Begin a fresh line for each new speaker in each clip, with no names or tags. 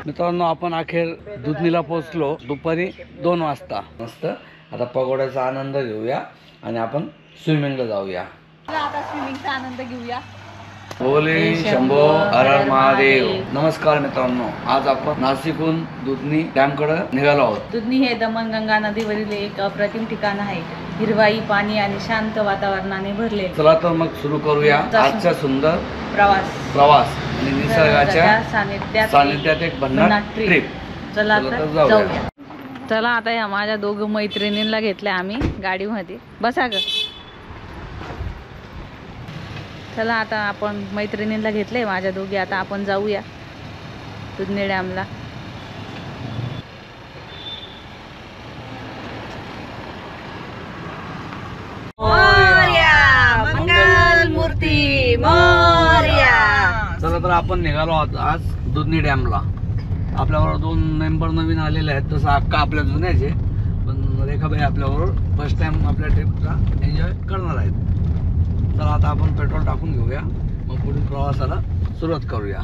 मित्रांनो, आपण अखेर दुधनीला पोहोचलो दुपारी 2 वाजता. मस्त आता पगोड्याचा आनंद घेऊया आणि आपण स्विमिंगला जाऊया.
आता स्विमिंगचा आनंद घेऊया.
बोले शंभो हर हर महादेव. नमस्कार मित्रांनो, आज आपण नाशिकहून दुधनी डॅमकडे निघालो आहोत.
दुधनी हे दमणगंगा नदीवरील एक अप्रतिम ठिकाण आहे. हिरवाई, पाणी आणि शांत वातावरणाने भरले.
चला तर मग सुरू करूया आजचा सुंदर प्रवास आणि निसर्गाच्या सानिध्यात एक भन्नाट ट्रिप.
चला तर जाऊया. चला आता या माझ्या दोघं मैत्रिणींना घेतल्या आम्ही गाडीमध्ये. बसा ग. चला आता आपण मैत्रिणींना घेतले माझ्या दोघी. आता आपण जाऊया दुधनी डॅमला. मंगल मूर्ती मोरया.
चला तर आपण निघालो आहोत आज दुधनी डॅमला. आपल्याबरोबर 2 मेंबर नवीन आलेले आहेत. तसं अक्का आपल्या जुन्याचे, पण रेखाबाई आपल्याबरोबर फर्स्ट टाइम आपल्या ट्रिपचा एन्जॉय करणार आहेत. तर आता आपण पेट्रोल टाकून घेऊया, मग पुढील प्रवासाला सुरुवात करूया.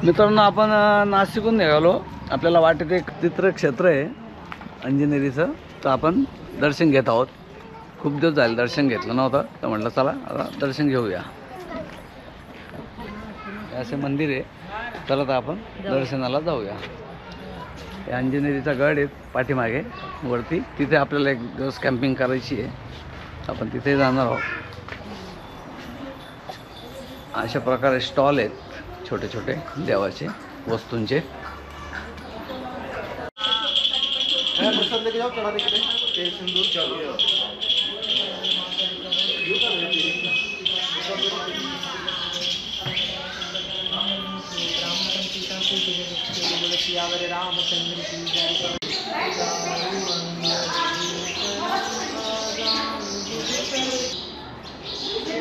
मित्रांनो, आपण नाशिकहून निघालो. आपल्याला वाटेत एक तीर्थक्षेत्र आहे अंजनेरीचं, तर आपण दर्शन घेत आहोत. खूप दिवस झाले दर्शन घेतलं नव्हतं, तर म्हटलं चला आता दर्शन घेऊया. असे मंदिर आहे. चला तर आपण दर्शनाला जाऊया. हे अंजनेरीचा गड आहे पाठीमागे वरती. तिथे आपल्याला एक दिवस कॅम्पिंग करायची आहे. आपण तिथे जाणार आहोत. अशा प्रकारे स्टॉल आहेत छोटे छोटे देवाचे वस्तूंचे.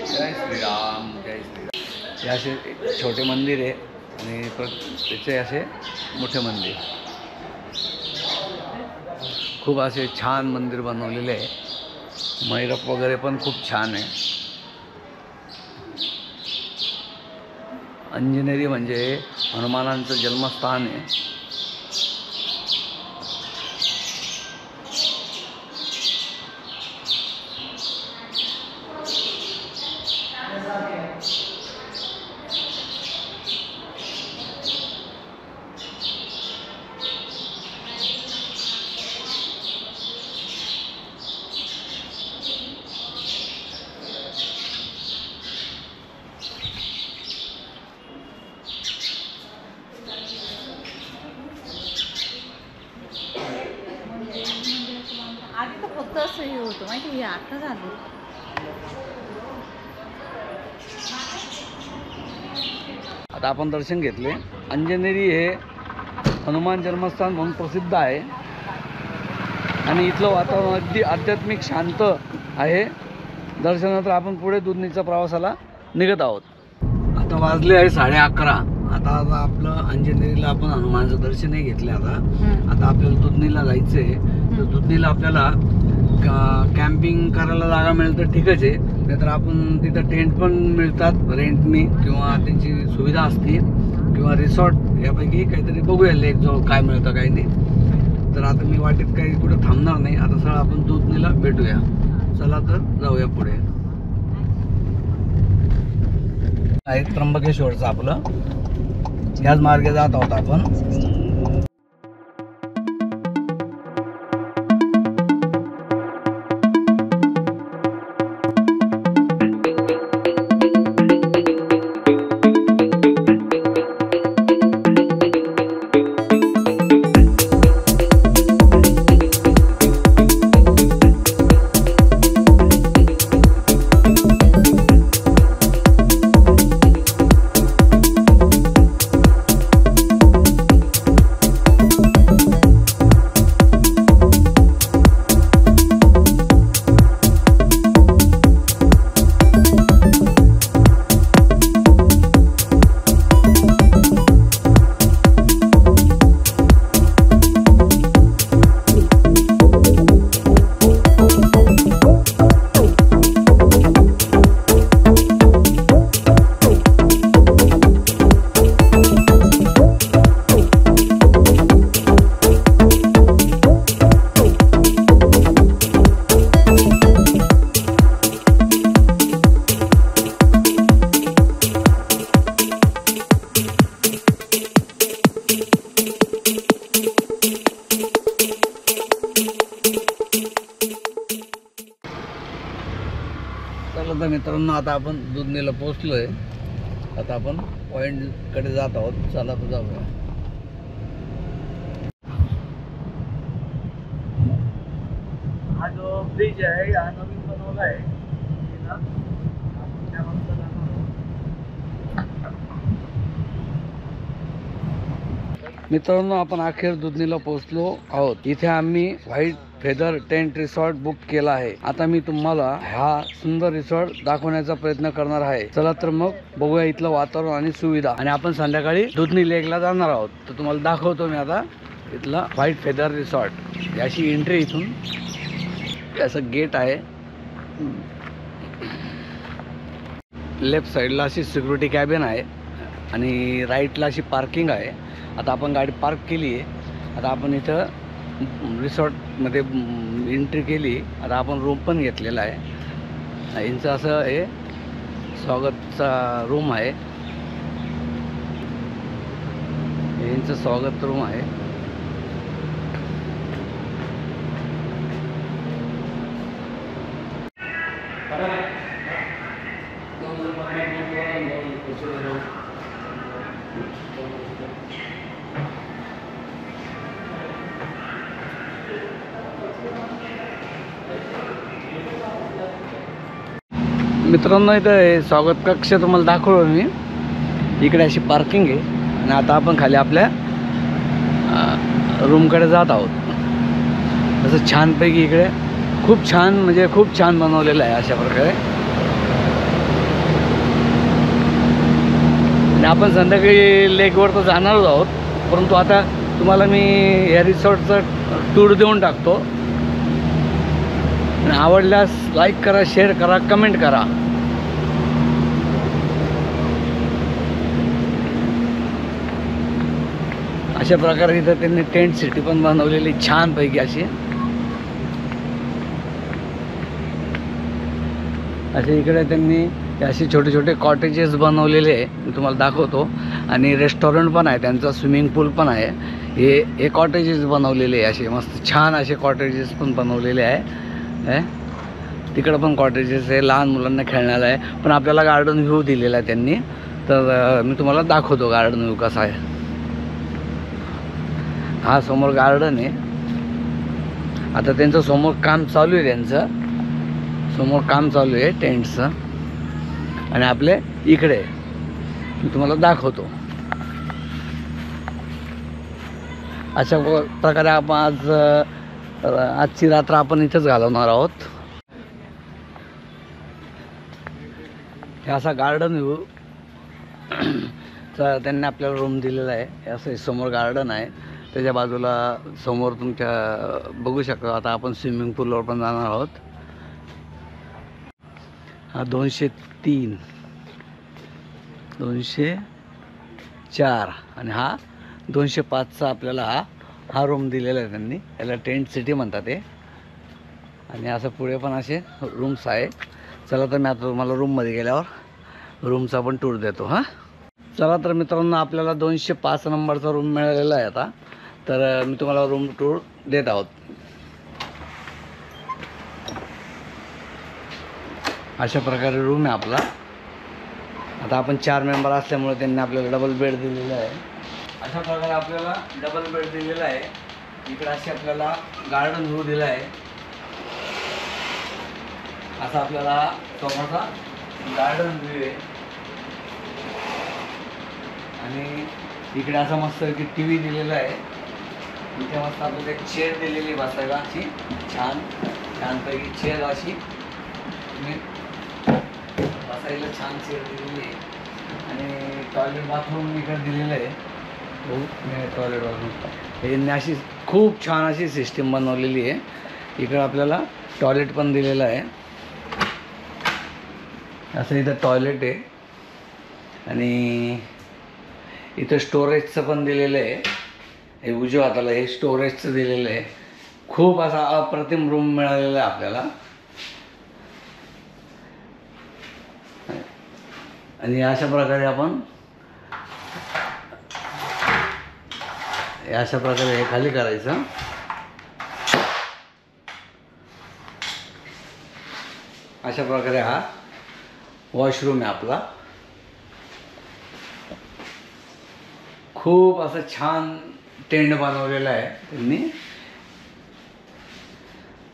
जय श्रीराम, जय श्रीराम. हे असे छोटे मंदिर आहे आणि त्याचे असे मोठे मंदिर. खूप असे छान मंदिर बनवलेले आहे. मैरप वगैरे पण खूप छान आहे. अंजनेरी म्हणजे हनुमानांचं जन्मस्थान आहे.
आधी तर फक्त असं हे होतं माहिती, हे आता झालं.
आता आपण दर्शन घेतले. अंजनेरी हे हनुमान जन्मस्थान म्हणून प्रसिद्ध आहे आणि इथलं वातावरण अगदी आध्यात्मिक शांत आहे. दर्शनानंतर आपण पुढे दुधनीच्या प्रवासाला निघत आहोत. आता वाजले आहे 11:30. आता आपलं अंजनेरीला आपण हनुमानचं दर्शनही घेतलं. आता आपल्याला दुधनीला जायचं आहे. तर दुधनीला आपल्याला कॅम्पिंग करायला जागा मिळेल तर ठीकच आहे, नाहीतर आपण तिथं टेंट पण मिळतात रेंटनी किंवा त्यांची सुविधा असते किंवा रिसॉर्ट यापैकी काहीतरी बघूया लेक जवळ काय मिळतं काही नाही. तर आता मी वाटेत काही कुठं थांबणार नाही. आता सगळं आपण दुधनीला भेटूया. चला तर जाऊया पुढे. आहे त्र्यंबकेश्वरचं आपलं. ह्याच मार्गे जात आहोत आपण. चला तर मित्रांनो, आता आपण दुधनीला पोहोचलोय. आता आपण पॉइंटकडे जात आहोत. चला तर जाऊया. हा जो ब्रिज आहे हा नवीन बनवला आहे. मित्रांनो, आपण अखेर दुधनीला पोहोचलो आहोत. इथे आम्ही white feather tent resort book केला आहे. आता मी तुम्हाला हा सुंदर रिसॉर्ट दाखवण्याचा प्रयत्न करणार आहे. चला तर मग बघूया इथलं वातावरण आणि सुविधा. आणि आपण संध्याकाळी दुधनी लेकला जाणार आहोत. तर तुम्हाला दाखवतो मी आता इथला व्हाईट फेदर रिसॉर्ट. याची एंट्री इथून असं गेट आहे. लेफ्ट साईडला अशी सिक्युरिटी कॅबिन आहे आणि राईटला अशी पार्किंग आहे. आता आपण गाडी पार्क केली आहे. आता आपण इथं रिसॉर्टमध्ये एंट्री केली. आता आपण रूम पण घेतलेला आहे. यांचं असं हे स्वागतचा रूम आहे. यांचं स्वागत रूम आहे. मित्रांनो, इथं हे स्वागत कक्ष तुम्हाला दाखवलो मी. इकडे अशी पार्किंग आहे. आणि आता आपण खाली आपल्या रूमकडे जात आहोत. असं छानपैकी इकडे खूप छान, म्हणजे खूप छान बनवलेलं आहे अशा प्रकारे. आणि आपण संध्याकाळी लेकवर तर जाणारच आहोत, परंतु आता तुम्हाला मी या रिसॉर्टचं टूर देऊन टाकतो. आणि आवडल्यास लाईक करा, शेअर करा, कमेंट करा. अशा प्रकारे इथं त्यांनी टेंट सिटी पण बनवलेली छानपैकी अशी. असे इकडे त्यांनी असे छोटे छोटे कॉटेजेस बनवलेले आहे. मी तुम्हाला दाखवतो. आणि रेस्टॉरंट पण आहे त्यांचा, स्विमिंग पूल पण आहे. हे कॉटेजेस बनवलेले आहे असे मस्त छान असे कॉटेजेस पण बनवलेले आहे. तिकडं पण कॉटेजेस आहे, लहान मुलांना खेळण्याला आहे. पण आपल्याला गार्डन व्ह्यू दिलेला आहे त्यांनी. तर मी तुम्हाला दाखवतो गार्डन व्ह्यू कसा आहे. हा समोर गार्डन आहे. आता त्यांचं समोर काम चालू आहे. समोर काम चालू आहे टेंटचं. आणि आपले इकडे मी तुम्हाला दाखवतो. अशा प्रकारे आपण आजची रात्र आपण इथंच घालवणार आहोत. हे असा गार्डन व्ह्यू तर त्यांनी आपल्याला रूम दिलेला आहे. असं समोर गार्डन आहे. त्याच्या बाजूला समोर तुमच्या बघू शकता. आता आपण स्विमिंग पूलवर पण जाणार आहोत. हा 203, 204 आणि हा 205चा आपल्याला हा रूम दिलेला आहे त्यांनी. याला टेंट सिटी म्हणतात ते. आणि असं पुढे पण असे रूम्स आहे. चला तर मी आता तुम्हाला रूममध्ये गेल्यावर रूमचा पण टूर देतो. हां, चला तर मित्रांनो, आपल्याला 205 नंबरचा रूम मिळालेला आहे आता. तर मी तुम्हाला रूम टूर देत आहोत. अशा प्रकारे रूम आहे आपला. आता आपण 4 मेंबर असल्यामुळे त्यांनी आपल्याला डबल बेड दिलेला आहे. अशा प्रकारे आपल्याला डबल बेड दिलेला आहे. इकडे असे आपल्याला गार्डन व्ह्यू दिला आहे. असा आपल्याला समोरचा गार्डन व्ह्यू आहे. आणि इकडे असा मस्त की टी व्ही दिलेला आहे. इथे मस्त आपल्याला एक चेअर दिलेली बसायला अशी छानपैकी चेअर अशी बसायला छान चेअर दिलेली आहे. आणि टॉयलेट बाथरूम इकडे दिलेलं आहे. टॉयलेट बाथरूम यांनी अशी खूप छान अशी सिस्टीम बनवलेली आहे. इकडं आपल्याला टॉयलेट पण दिलेलं आहे. असं इथं टॉयलेट आहे. आणि इथं स्टोरेजचं पण दिलेलं आहे. हे उजव्या हाताला हे स्टोरेजचं दिलेलं आहे. खूप असा अप्रतिम रूम मिळालेला आहे आपल्याला. आणि अशा प्रकारे आपण हे खाली करायचं. अशा प्रकारे हा वॉशरूम आहे आपला. खूप असं छान टेंट बनवलेला आहे त्यांनी.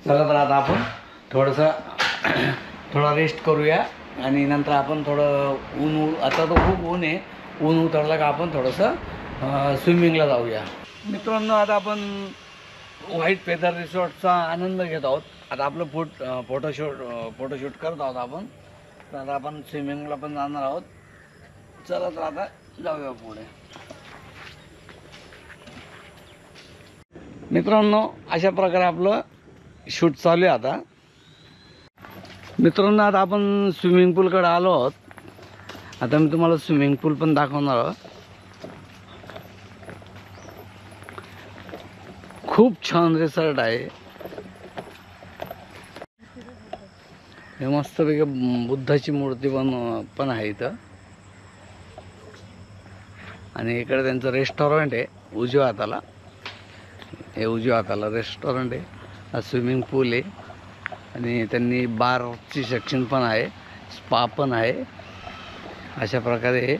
चला तर आता आपण थोडा रेस्ट करूया आणि नंतर आपण थोडं आता तर खूप ऊन आहे. ऊन उतरलं का आपण थोडंसं स्विमिंगला जाऊया. मित्रांनो, आता आपण व्हाईट फेदर रिसॉर्टचा आनंद घेत आहोत. आता आपलं फोटोशूट करत आहोत आपण. तर आता आपण स्विमिंगला पण जाणार आहोत. चला तर आता जाऊया पुढे. मित्रांनो, अशा प्रकारे आपलं शूट चालू आहे आता. मित्रांनो, आता आपण स्विमिंग पूलकडे आलो आहोत. आता मी तुम्हाला स्विमिंग पूल पण दाखवणार आहोत. खूप छान रिसॉर्ट आहे हे. मस्तपैकी बुद्धाची मूर्ती पण आहे इथं. आणि इकडे त्यांचं रेस्टॉरंट आहे उजव्या हाताला. हे उजव्या हाताला रेस्टॉरंट आहे. हा स्विमिंग पूल आहे आणि त्यांनी बारची सेक्शन पण आहे, स्पा पण आहे. अशा प्रकारे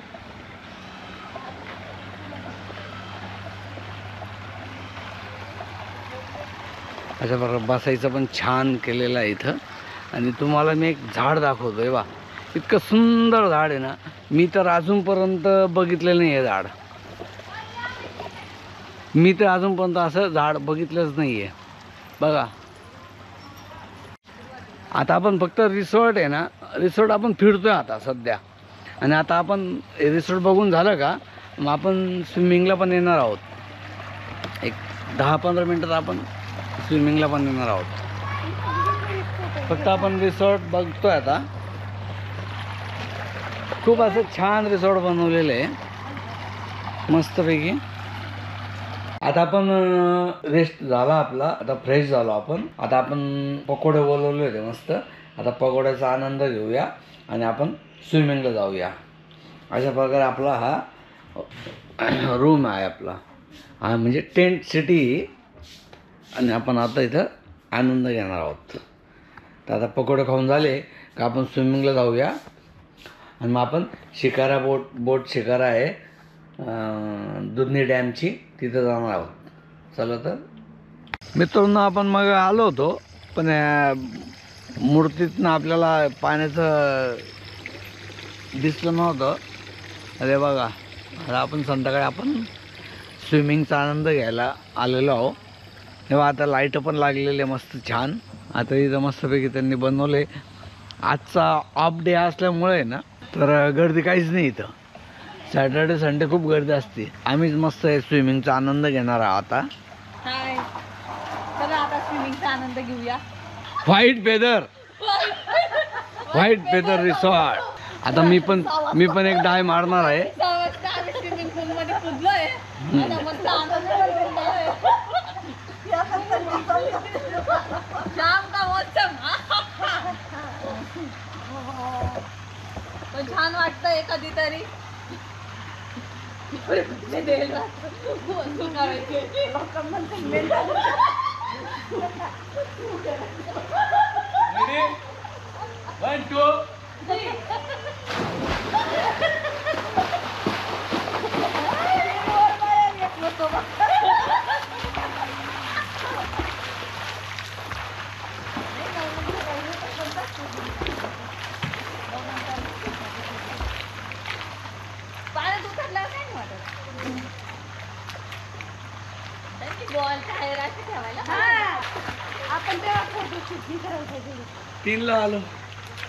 बसायचं पण छान केलेलं आहे इथं. आणि तुम्हाला मी एक झाड दाखवतोय बा. इतकं सुंदर झाड आहे ना, मी तर अजूनपर्यंत बघितलेलं नाही आहे झाड. मी तर अजूनपर्यंत असं झाड बघितलंच नाही आहे बघा. आता आपण फक्त रिसॉर्ट आहे ना, रिसॉर्ट आपण फिरतोय आता सध्या. आणि आता आपण रिसॉर्ट बघून झालं का मग आपण स्विमिंगला पण येणार आहोत. एक 10-15 मिनटात आपण स्विमिंगला पण येणार आहोत. फक्त आपण रिसॉर्ट बघतोय आता. खूप असं छान रिसॉर्ट बनवलेलं आहे मस्तपैकी. आता आपण रेस्ट झाला आपला, आता फ्रेश झालो आपण. आता आपण पकोडे बोलवले होते मस्त. आता पकोड्याचा आनंद घेऊया आणि आपण स्विमिंगला जाऊया. अशा प्रकारे आपला हा रूम आहे आपला. हा म्हणजे टेंट सिटी. आणि आपण आता इथं आनंद घेणार आहोत. तर आता पकोडे खाऊन झाले का आपण स्विमिंगला जाऊया. आणि मग आपण शिकारा बोट शिकारा आहे दुधनी डॅमची, तिथं जाणार आहोत. चला तर मित्रांनो, आपण मग आलो होतो पण मूर्तीतनं आपल्याला पाण्याचं दिसलं नव्हतं. अरे बघा, आता आपण संध्याकाळी आपण स्विमिंगचा आनंद घ्यायला आलेलो आहो. तेव्हा आता लाईट पण लागलेले मस्त छान. आता इथं मस्तपैकी त्यांनी बनवले. आजचा ऑफ डे असल्यामुळे ना तर गर्दी काहीच नाही इथं. सॅटर्डे संडे खूप गर्दी असते. आम्हीच मस्त स्विमिंगचा आनंद घेणार आहोत आता.
चला आता स्विमिंगचा आनंद घेऊया.
White feather resort. आता मी पण एक डाय मारणार आहे.
स्विमिंग पूल मध्ये कुदलोय. मस्त आनंद जाम का मौसम. पण छान वाटतंय कधीतरी. पाण्यात उतरल्यावर काय नाही वाटत. बॉल टायर असे ठेवायला आपण तेव्हा फोटोशूट करायचं.
3ला आलो.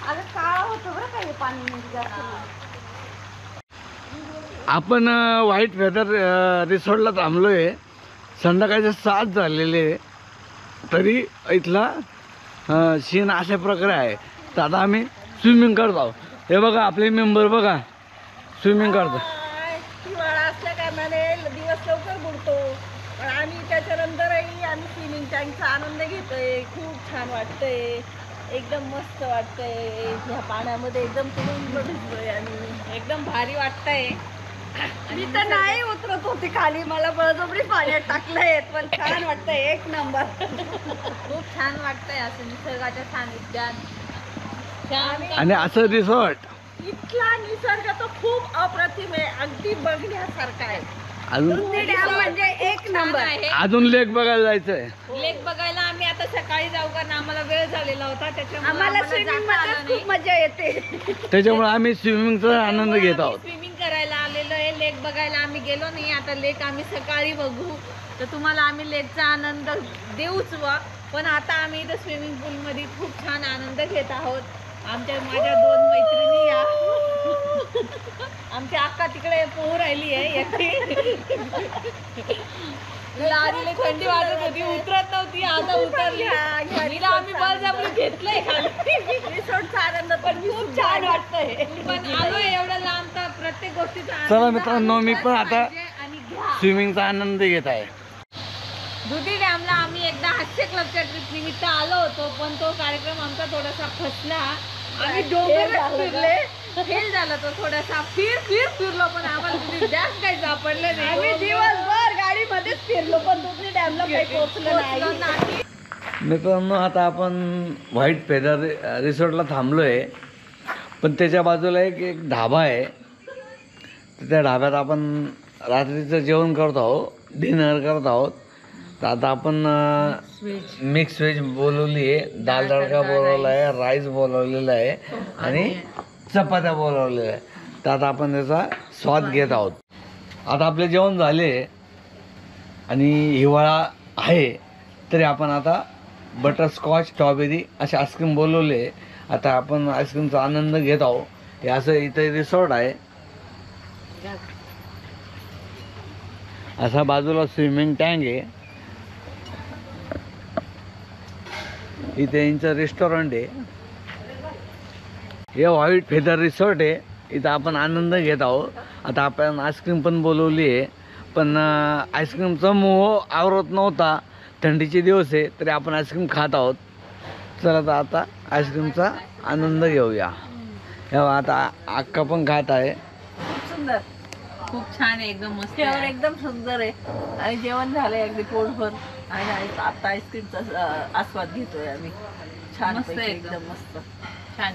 अगं काळा होतं बरं का हे पाणी म्हणजे जास्त.
आपण व्हाईट फेदर रिसॉर्टला थांबलो आहे. संध्याकाळचे 7 झालेले तरी इथला सीन अशा प्रकारे आहे. तर आता आम्ही स्विमिंग करत आहोत. हे बघा आपले मेंबर बघा स्विमिंग करतो.
हिवाळा असल्या कारणाने दिवस लवकर बुडतो. पण आम्ही त्याच्यानंतरही आम्ही स्विमिंग टँकचा आनंद घेतोय. खूप छान वाटतंय. एकदम मस्त वाटतंय. ह्या पाण्यामध्ये एकदम तुडुंब भिजलोय आम्ही. एकदम भारी वाटतंय. मी तर नाही उतरत होती खाली, मला बळजबरी पाण्यात टाकलंय. पण छान वाटतंय, एक नंबर. खूप छान वाटतंय असं निसर्गाच्या सानिध्यात.
आणि असं रिसॉर्ट
इथला निसर्ग तो खूप अप्रतिम आहे, अगदी बघण्यासारखा आहे.
अजून
दुधनी डॅम म्हणजे एक नंबर आहे.
अजून लेक बघायला जायचंय.
लेक बघायला आम्ही आता सकाळी जाऊ, कारण आम्हाला वेळ झालेला होता, त्याच्यामुळे
आम्हाला स्विमिंग मध्ये खूप मजा येते.
त्याच्यामुळे आम्ही स्विमिंगचा आनंद घेत आहोत.
स्विमिंग करायला आलेलो आहे. लेक बघायला आम्ही गेलो नाही. आता लेक आम्ही सकाळी बघू, तर तुम्हाला आम्ही लेकचा आनंद देऊच वा. पण आता आम्ही इथं स्विमिंग पूल मध्ये खूप छान आनंद घेत आहोत. माझ्या 2 मैत्रिणी या, आमची अक्का तिकडे पोहू राहिली आहे एकटी. तिला आधीला थंडी वाजत होती, उतरत नव्हती, आता उतरली. तिला आम्ही बळजबरी घेतलंय खाली.
रिसॉर्टचा आनंद
पण खूप छान वाटतंय. पण आलोय एवढं लांब, तर प्रत्येक गोष्टीचा
चला
आनंद
मित्रांनो, मी पण आता
आणि घ्या.
स्विमिंगचा आनंद घेत आहे.
दुधी डॅमला आम्ही एकदा हास्य क्लबच्या ट्रिप निमित्त आलो होतो, पण तो कार्यक्रम आमचा थोडासा फसला. आम्ही डोंगर फिरले, फेल झाला तो थोडासा. फिरलो, पण आम्हाला दुधी डॅम काही सापडलं
आम्ही
नाही.
दिवसभर गाडीमध्येच फिरलो, पण दुधनी डॅमला काही पोहोचलो नाही.
मित्रांनो, आता आपण व्हाईट फेदर रिसॉर्टला थांबलो आहे, पण त्याच्या बाजूला एक ढाबा आहे. तर त्या ढाब्यात आपण रात्रीचं जेवण करत आहोत, डिनर करत आहोत. तर आता आपण मिक्स व्हेज बोलवली आहे, दाल तडका बोलवला आहे, राईस बोलवलेला आहे आणि चपात्या बोलवलेल्या आहे. तर आता आपण त्याचा स्वाद घेत आहोत. आता आपले जेवण झाले आणि हिवाळा आहे, तरी आपण आता बटरस्कॉच, स्ट्रॉबेरी असे आईस्क्रीम बोलवले. आता आपण आईस्क्रीमचा आनंद घेत आहोत. हे असं इथे रिसॉर्ट आहे, असा बाजूला स्विमिंग टँक आहे. इथे यांचं रेस्टॉरंट आहे. हे व्हाईट फेदर रिसॉर्ट आहे. इथं आपण आनंद घेत आहोत. आता आपण आईस्क्रीम पण बोलवली आहे, पण आईस्क्रीमचा मोह आवरत नव्हता. थंडीचे दिवस आहे, तरी आपण आईस्क्रीम खात आहोत. चला तर आता आईस्क्रीमचा आनंद घेऊया. हे आता अक्का पण खात आहे.
खूप सुंदर,
खूप छान आहे, एकदम मस्त
जेवण
आहे.
एकदम सुंदर आहे. आणि जेवण झालंय अगदी पोटभर. आणि आता आईस्क्रीमचा आस्वाद घेतोय आम्ही. छान
मस्त आहे
एकदम मस्त.
छान.